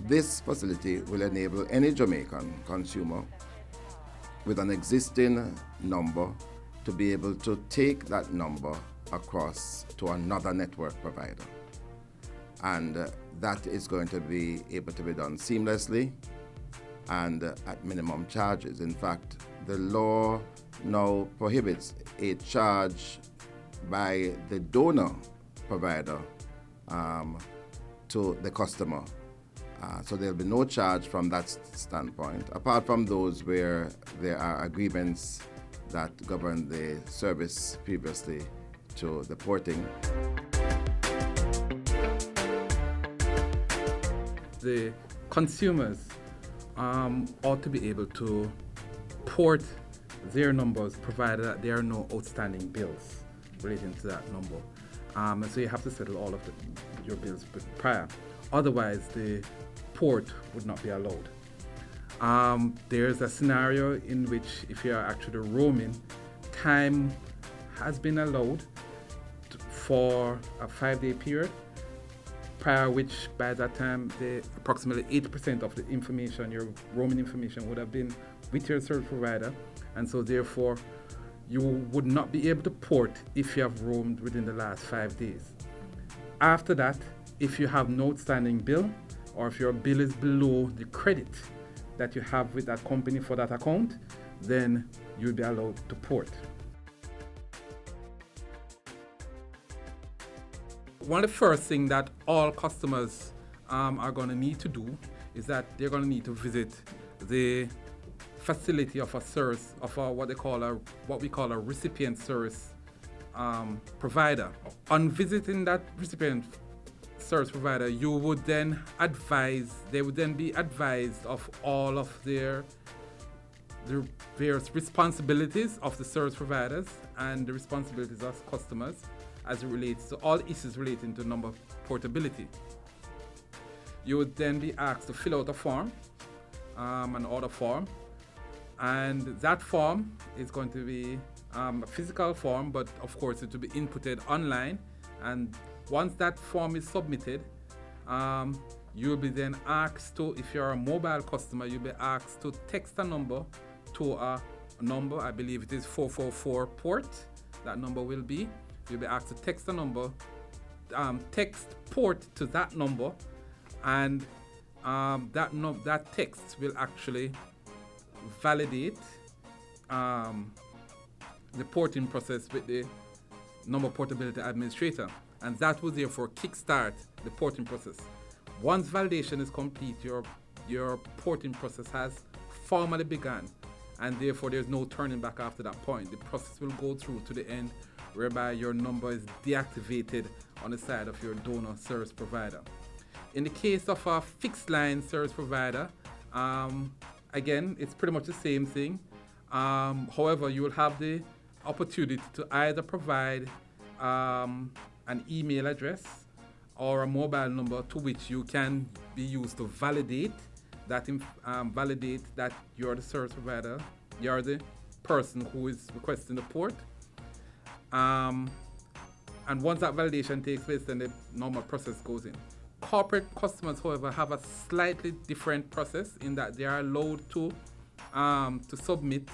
This facility will enable any Jamaican consumer with an existing number to be able to take that number across to another network provider. And that is going to be able to be done seamlessly and at minimum charges. In fact, the law now prohibits a charge by the donor provider to the customer. So there'll be no charge from that standpoint, apart from those where there are agreements that govern the service previously to the porting. The consumers ought to be able to port their numbers provided that there are no outstanding bills relating to that number. And so you have to settle all of your bills prior. Otherwise, the port would not be allowed. There's a scenario in which if you are actually roaming, time has been allowed for a 5-day period, prior which by that time approximately 80% of the information, your roaming information, would have been with your service provider, and so therefore you would not be able to port if you have roamed within the last 5 days. After that, if you have no outstanding bill, or if your bill is below the credit that you have with that company for that account, then you'll be allowed to port. One of the first things that all customers are going to need to do is that they're going to need to visit the facility of a service, of what we call a recipient service provider. On visiting that recipient service provider, they would then be advised of all of the various responsibilities of the service providers and the responsibilities of customers as it relates to all issues relating to number portability. You would then be asked to fill out a form, an order form, and that form is going to be a physical form, but of course it will be inputted online, and once that form is submitted, you'll be then asked to, if you're a mobile customer, you'll be asked to text a number to a number, I believe it is 444 port, that number will be. You'll be asked to text a number, text port to that number, and that text will actually validate the porting process with the number portability administrator, and that will therefore kickstart the porting process. Once validation is complete, your porting process has formally begun, and therefore there's no turning back after that point. The process will go through to the end, whereby your number is deactivated on the side of your donor service provider. In the case of a fixed line service provider, again, it's pretty much the same thing. However, you will have the opportunity to either provide an email address or a mobile number to which you can be used to validate that you're the service provider, you're the person who is requesting the port. And once that validation takes place, then the normal process goes in. Corporate customers, however, have a slightly different process in that they are allowed to submit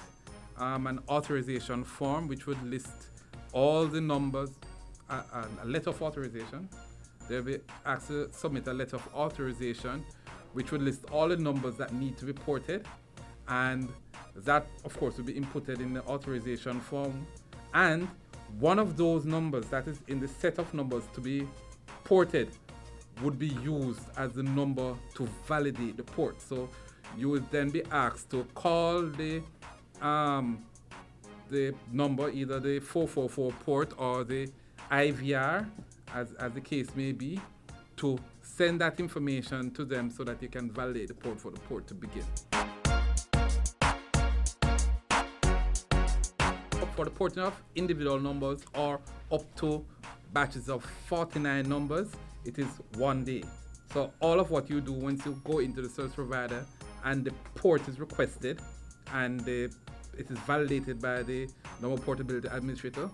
an authorization form which would list all the numbers, a letter of authorization. They'll be asked to submit a letter of authorization which would list all the numbers that need to be ported, and that of course will be inputted in the authorization form, and one of those numbers that is in the set of numbers to be ported would be used as the number to validate the port. So you would then be asked to call the number, either the 444 port or the IVR, as the case may be, to send that information to them so that you can validate the port for the port to begin. For the porting of individual numbers or up to batches of 49 numbers, it is 1 day. So all of what you do once you go into the service provider and the port is requested and the it is validated by the Number Portability Administrator.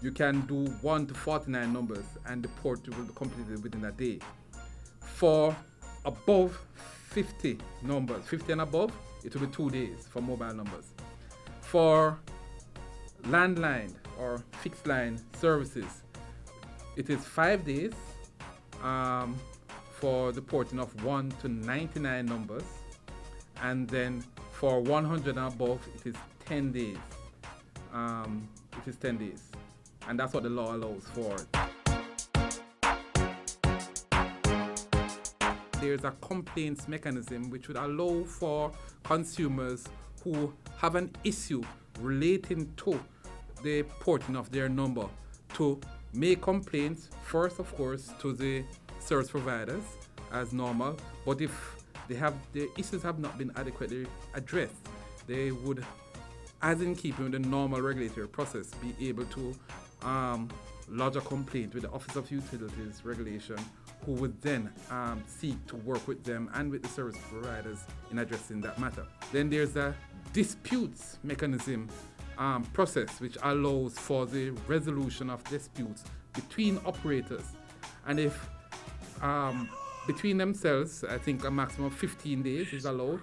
You can do 1 to 49 numbers, and the port will be completed within a day. For above 50 numbers, 50 and above, it will be 2 days for mobile numbers. For landline or fixed line services, it is 5 days for the porting of 1 to 99 numbers, and then for 100 and above, it is 10 days. It is 10 days, and that's what the law allows for. There's a complaints mechanism which would allow for consumers who have an issue relating to the porting of their number to make complaints, first of course to the service providers as normal, but if their issues have not been adequately addressed, they would, as in keeping with the normal regulatory process, be able to lodge a complaint with the Office of Utilities Regulation, who would then seek to work with them and with the service providers in addressing that matter. Then there's a disputes mechanism process which allows for the resolution of disputes between operators, and if between themselves, I think a maximum of 15 days is allowed.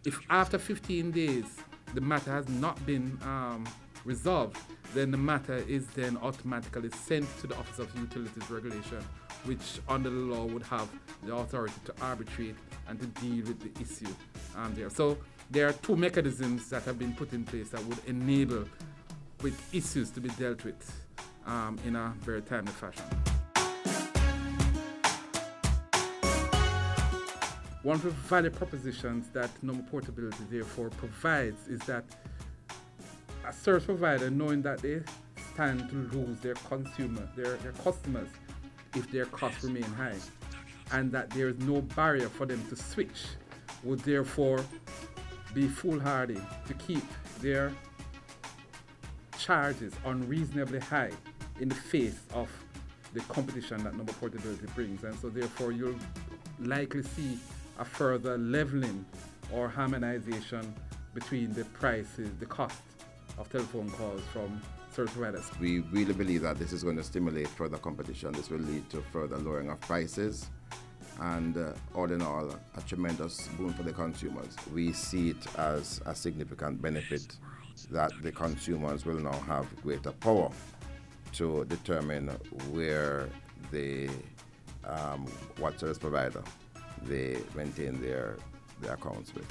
If after 15 days the matter has not been resolved, then the matter is then automatically sent to the Office of Utilities Regulation, which under the law would have the authority to arbitrate and to deal with the issue there. So there are 2 mechanisms that have been put in place that would enable with issues to be dealt with in a very timely fashion. One of the value propositions that number portability therefore provides is that a service provider, knowing that they stand to lose their customers if their costs remain high, and that there is no barrier for them to switch, would therefore be foolhardy to keep their charges unreasonably high in the face of the competition that number portability brings. And so therefore you'll likely see a further leveling or harmonization between the prices, the cost of telephone calls from service providers. We really believe that this is going to stimulate further competition. This will lead to further lowering of prices, and all in all, a tremendous boon for the consumers. We see it as a significant benefit that the consumers will now have greater power to determine where what service provider they maintain their accounts with.